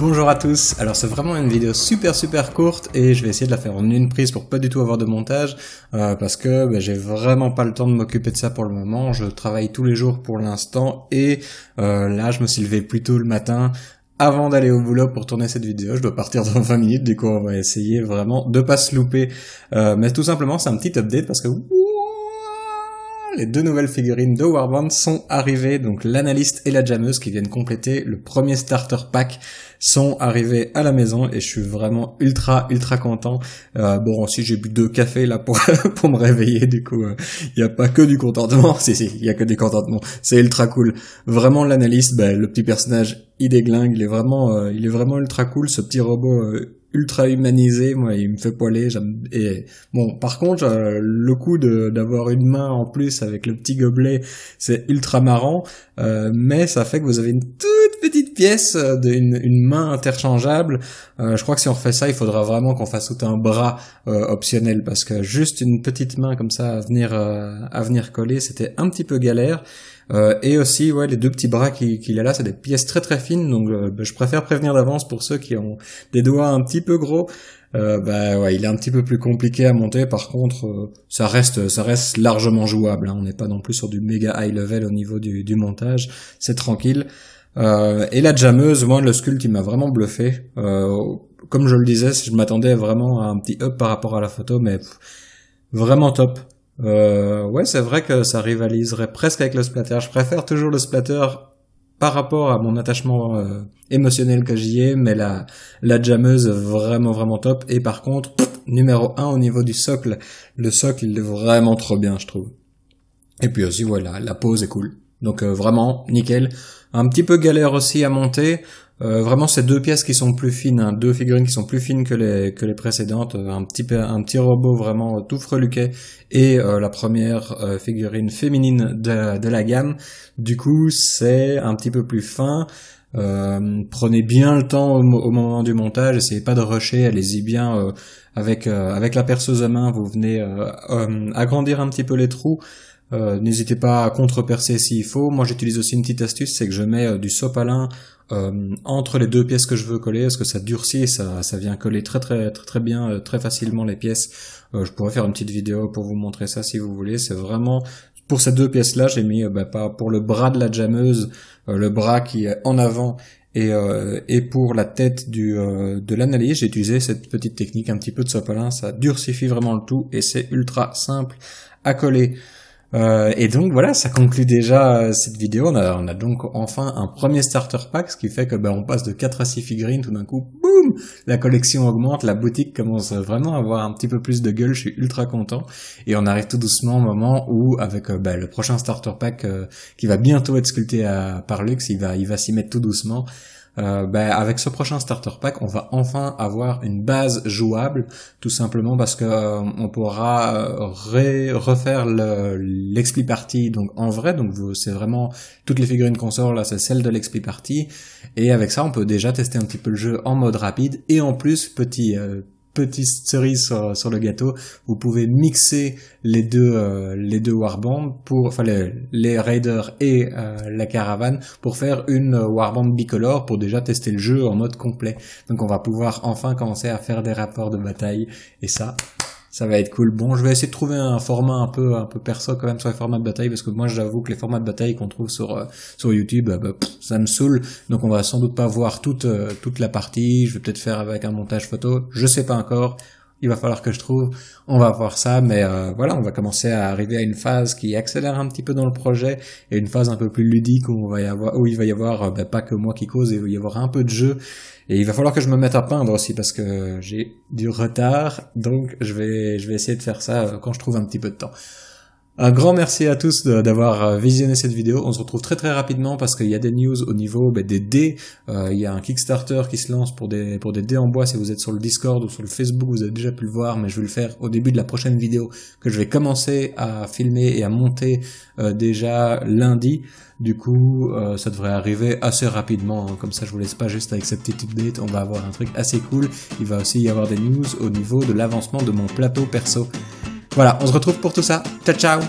Bonjour à tous, alors c'est vraiment une vidéo super courte et je vais essayer de la faire en une prise pour pas du tout avoir de montage parce que j'ai vraiment pas le temps de m'occuper de ça pour le moment. Je travaille tous les jours pour l'instant et là je me suis levé plus tôt le matin avant d'aller au boulot pour tourner cette vidéo. Je dois partir dans 20 minutes, du coup on va essayer vraiment de pas se louper, mais tout simplement c'est un petit update parce que les deux nouvelles figurines de Warband sont arrivées, donc l'analyste et la jammeuse qui viennent compléter le premier starter pack sont arrivés à la maison et je suis vraiment ultra content. Bon, aussi j'ai bu 2 cafés là pour pour me réveiller, du coup il y a pas que du contentement, si il y a que du contentement, c'est ultra cool. Vraiment l'analyste, le petit personnage il déglingue, il est vraiment ultra cool, ce petit robot ultra humanisé, moi il me fait poiler, et bon par contre le coup d'avoir une main en plus avec le petit gobelet c'est ultra marrant, mais ça fait que vous avez une toute petite pièce une main interchangeable. Je crois que si on refait ça il faudra vraiment qu'on fasse tout un bras optionnel parce que juste une petite main comme ça à venir coller c'était un petit peu galère. Et aussi les deux petits bras qu'il a là, c'est des pièces très fines, donc je préfère prévenir d'avance pour ceux qui ont des doigts un petit peu gros. Il est un petit peu plus compliqué à monter. Par contre ça reste largement jouable, hein. On n'est pas non plus sur du méga high level au niveau du montage, c'est tranquille. Et la jammeuse, moi le sculpt il m'a vraiment bluffé. Comme je le disais, je m'attendais vraiment à un petit up par rapport à la photo, mais vraiment top. C'est vrai que ça rivaliserait presque avec le splatter. Je préfère toujours le splatter par rapport à mon attachement émotionnel que j'y ai, mais la jammeuse vraiment top. Et par contre, numéro 1 au niveau du socle, le socle il est vraiment trop bien je trouve. Et puis aussi la pose est cool. Donc vraiment nickel. Un petit peu galère aussi à monter. Vraiment c'est deux pièces qui sont plus fines, hein, deux figurines qui sont plus fines que les précédentes, un petit robot vraiment tout freluquet et la première figurine féminine de la gamme. Du coup c'est un petit peu plus fin. Prenez bien le temps au moment du montage, essayez pas de rusher, allez-y bien avec la perceuse à main, vous venez agrandir un petit peu les trous. N'hésitez pas à contre-percer s'il faut. Moi j'utilise aussi une petite astuce, c'est que je mets du sopalin entre les deux pièces que je veux coller, parce que ça durcit et ça vient coller très bien, très facilement les pièces. Je pourrais faire une petite vidéo pour vous montrer ça si vous voulez. C'est vraiment pour ces deux pièces là j'ai mis pas pour le bras de la jammeuse, le bras qui est en avant, et pour la tête de l'analyse j'ai utilisé cette petite technique, un petit peu de sopalin, ça durcifie vraiment le tout et c'est ultra simple à coller. Et donc voilà, ça conclut déjà cette vidéo. On a donc enfin un premier starter pack, ce qui fait que on passe de 4 à 6 figurines, tout d'un coup, boum, la collection augmente, la boutique commence vraiment à avoir un petit peu plus de gueule, je suis ultra content. Et on arrive tout doucement au moment où, avec le prochain starter pack qui va bientôt être sculpté par Lux, il va s'y mettre tout doucement. Avec ce prochain starter pack, on va enfin avoir une base jouable, tout simplement parce que on pourra refaire l'Expli Party donc en vrai, donc c'est vraiment toutes les figurines qu'on sort là, c'est celle de l'Expli Party, et avec ça on peut déjà tester un petit peu le jeu en mode rapide, et en plus petite cerise sur le gâteau, vous pouvez mixer les deux Warband les Raiders et la caravane pour faire une Warband bicolore pour déjà tester le jeu en mode complet. Donc on va pouvoir enfin commencer à faire des rapports de bataille et ça va être cool. Bon, je vais essayer de trouver un format un peu perso quand même sur les formats de bataille, parce que moi j'avoue que les formats de bataille qu'on trouve sur YouTube, ça me saoule. Donc on va sans doute pas voir toute la partie. Je vais peut-être faire avec un montage photo, je sais pas encore. Il va falloir que je trouve, on va voir ça, mais on va commencer à arriver à une phase qui accélère un petit peu dans le projet, et une phase un peu plus ludique où il va y avoir pas que moi qui cause, et où il va y avoir un peu de jeu, et il va falloir que je me mette à peindre aussi parce que j'ai du retard, donc je vais essayer de faire ça quand je trouve un petit peu de temps. Un grand merci à tous d'avoir visionné cette vidéo. On se retrouve très rapidement parce qu'il y a des news au niveau des dés. Il y a un Kickstarter qui se lance pour des dés en bois. Si vous êtes sur le Discord ou sur le Facebook, vous avez déjà pu le voir, mais je vais le faire au début de la prochaine vidéo que je vais commencer à filmer et à monter déjà lundi. Du coup, ça devrait arriver assez rapidement, hein. Comme ça, je vous laisse pas juste avec cette petite update. On va avoir un truc assez cool. Il va aussi y avoir des news au niveau de l'avancement de mon plateau perso. Voilà, on se retrouve pour tout ça. Ciao ciao.